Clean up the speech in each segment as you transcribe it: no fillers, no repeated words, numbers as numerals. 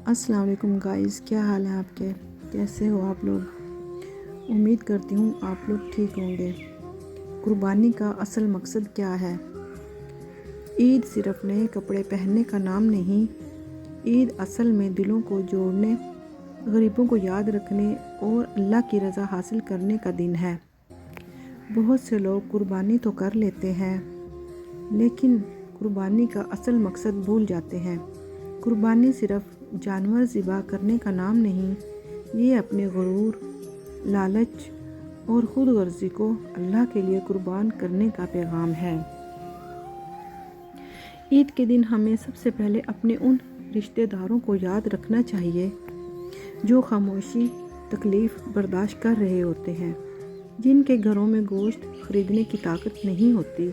السلام علیکم گائز، کیا حال ہے آپ کے؟ کیسے ہو آپ لوگ؟ امید کرتی ہوں آپ لوگ ٹھیک ہوں گے۔ قربانی کا اصل مقصد کیا ہے؟ عید صرف نئے کپڑے پہننے کا نام نہیں، عید اصل میں دلوں کو جوڑنے، غریبوں کو یاد رکھنے اور اللہ کی رضا حاصل کرنے کا دن ہے۔ بہت سے لوگ قربانی تو کر لیتے ہیں لیکن قربانی کا اصل مقصد بھول جاتے ہیں۔ قربانی صرف جانور ذبح کرنے کا نام نہیں، یہ اپنے غرور، لالچ اور خود غرضی کو اللہ کے لیے قربان کرنے کا پیغام ہے۔ عید کے دن ہمیں سب سے پہلے اپنے ان رشتہ داروں کو یاد رکھنا چاہیے جو خاموشی تکلیف برداشت کر رہے ہوتے ہیں، جن کے گھروں میں گوشت خریدنے کی طاقت نہیں ہوتی،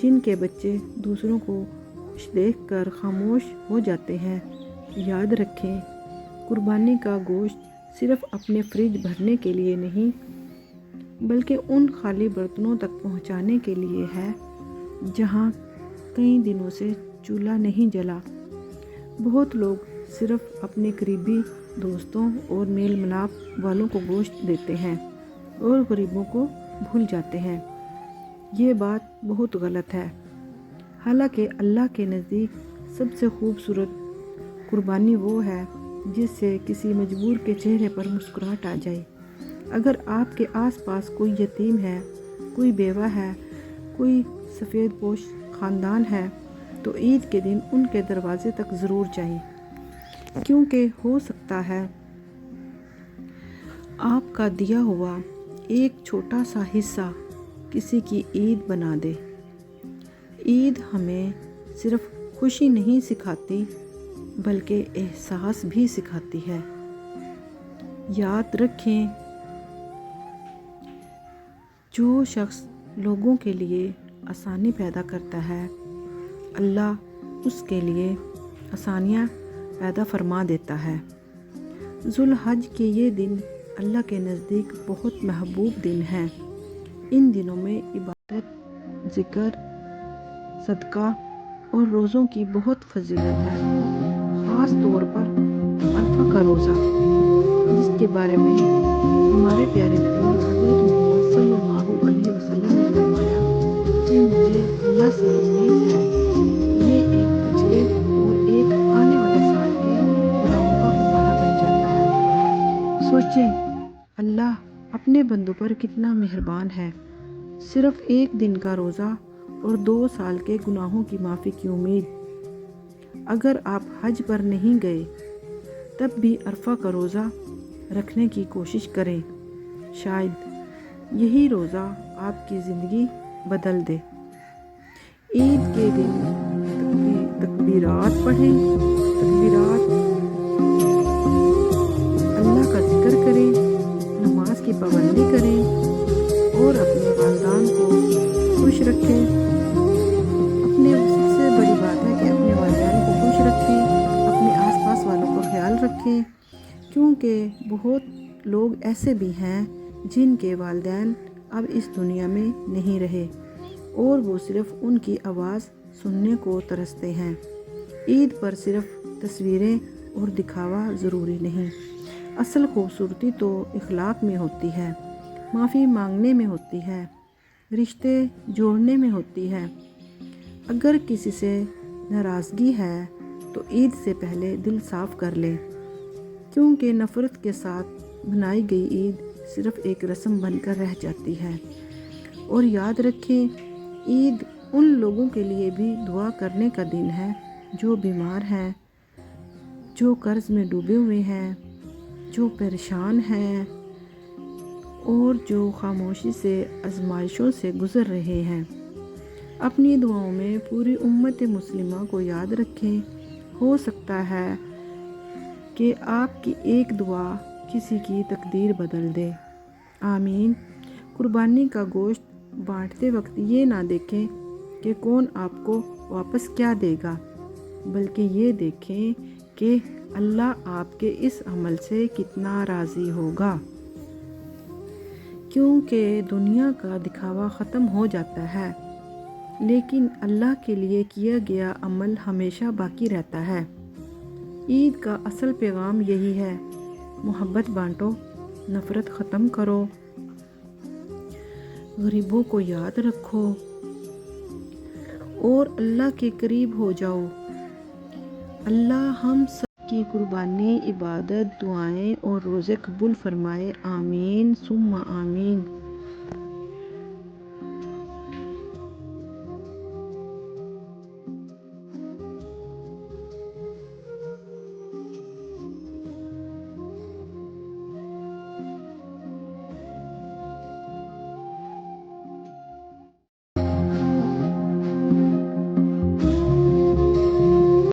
جن کے بچے دوسروں کو خوش دیکھ کر خاموش ہو جاتے ہیں۔ یاد رکھیں، قربانی کا گوشت صرف اپنے فریج بھرنے کے لیے نہیں بلکہ ان خالی برتنوں تک پہنچانے کے لیے ہے جہاں کئی دنوں سے چولہا نہیں جلا۔ بہت لوگ صرف اپنے قریبی دوستوں اور میل ملاپ والوں کو گوشت دیتے ہیں اور غریبوں کو بھول جاتے ہیں۔ یہ بات بہت غلط ہے۔ حالانکہ اللہ کے نزدیک سب سے خوبصورت قربانی وہ ہے جس سے کسی مجبور کے چہرے پر مسکراہٹ آ جائے۔ اگر آپ کے آس پاس کوئی یتیم ہے، کوئی بیوہ ہے، کوئی سفید پوش خاندان ہے تو عید کے دن ان کے دروازے تک ضرور جائیں، کیونکہ ہو سکتا ہے آپ کا دیا ہوا ایک چھوٹا سا حصہ کسی کی عید بنا دے۔ عید ہمیں صرف خوشی نہیں سکھاتی بلکہ احساس بھی سکھاتی ہے۔ یاد رکھیں، جو شخص لوگوں کے لیے آسانی پیدا کرتا ہے، اللہ اس کے لیے آسانیاں پیدا فرما دیتا ہے۔ ذو الحج کے یہ دن اللہ کے نزدیک بہت محبوب دن ہیں۔ ان دنوں میں عبادت، ذکر، صدقہ اور روزوں کی بہت فضیلت ہے، خاص طور پر عرفہ کا روزہ، جس کے بارے میں ہمارے پیارے نبی حضرت محمد صلی اللہ علیہ وسلم نے فرمایا کہ مجھے اللہ سے امید ہے کہ یہ ایک پچھلے اور ایک آنے والے سال کے گناہوں کا کفارہ بن جاتا ہے۔ سوچیں، اللہ اپنے بندوں پر کتنا مہربان ہے۔ صرف ایک دن کا روزہ اور 2 سال کے گناہوں کی معافی کی امید۔ اگر آپ حج پر نہیں گئے تب بھی عرفہ کا روزہ رکھنے کی کوشش کریں، شاید یہی روزہ آپ کی زندگی بدل دے۔ عید کے دن تکبیرات پڑھیں، اللہ کا ذکر کریں، نماز کی پابندی کریں اور اپنے والدین کو خوش رکھیں۔ سب سے بڑی بات ہے کہ اپنے والدین کو خوش رکھیں، اپنے آس پاس والوں کا خیال رکھیں، کیونکہ بہت لوگ ایسے بھی ہیں جن کے والدین اب اس دنیا میں نہیں رہے اور وہ صرف ان کی آواز سننے کو ترستے ہیں۔ عید پر صرف تصویریں اور دکھاوا ضروری نہیں، اصل خوبصورتی تو اخلاق میں ہوتی ہے، معافی مانگنے میں ہوتی ہے، رشتے جوڑنے میں ہوتی ہے۔ اگر کسی سے ناراضگی ہے تو عید سے پہلے دل صاف کر لیں، کیونکہ نفرت کے ساتھ بنائی گئی عید صرف ایک رسم بن کر رہ جاتی ہے۔ اور یاد رکھیں، عید ان لوگوں کے لیے بھی دعا کرنے کا دن ہے جو بیمار ہیں، جو قرض میں ڈوبے ہوئے ہیں، جو پریشان ہیں اور جو خاموشی سے آزمائشوں سے گزر رہے ہیں۔ اپنی دعاؤں میں پوری امت مسلمہ کو یاد رکھیں، ہو سکتا ہے کہ آپ کی ایک دعا کسی کی تقدیر بدل دے۔ آمین۔ قربانی کا گوشت بانٹتے وقت یہ نہ دیکھیں کہ کون آپ کو واپس کیا دے گا، بلکہ یہ دیکھیں کہ اللہ آپ کے اس عمل سے کتنا راضی ہوگا، کیونکہ دنیا کا دکھاوا ختم ہو جاتا ہے لیکن اللہ کے لیے کیا گیا عمل ہمیشہ باقی رہتا ہے۔ عید کا اصل پیغام یہی ہے، محبت بانٹو، نفرت ختم کرو، غریبوں کو یاد رکھو اور اللہ کے قریب ہو جاؤ۔ اللہ ہم سب کی قربانی، عبادت، دعائیں اور روزے قبول فرمائے، آمین ثم آمین۔